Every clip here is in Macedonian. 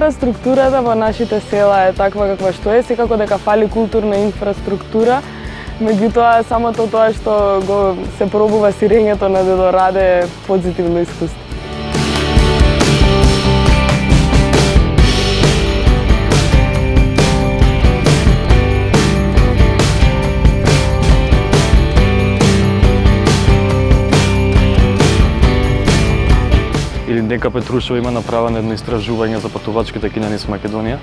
Инфраструктурата во нашите села е таква каква што е, секако дека фали културна инфраструктура. Меѓутоа, самото тоа што го се пробува сирењето на Дедо Раде е позитивно искуство. Или дека Петрушева има направено едно истражување за патувачките кина низ Македонија.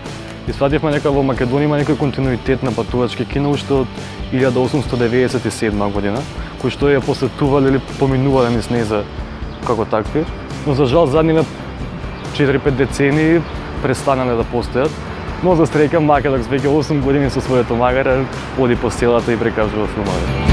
И свативме дека во Македонија има некој континуитет на патувачки кино уште од 1897 година, кои што ја посетувале или поминувале низ нејза како такви. Но за жал задниве 4-5 децении престанале да постојат. Но за среќа Македокс веќе 8 години со својот магаре оди по селата и прекажува филмови.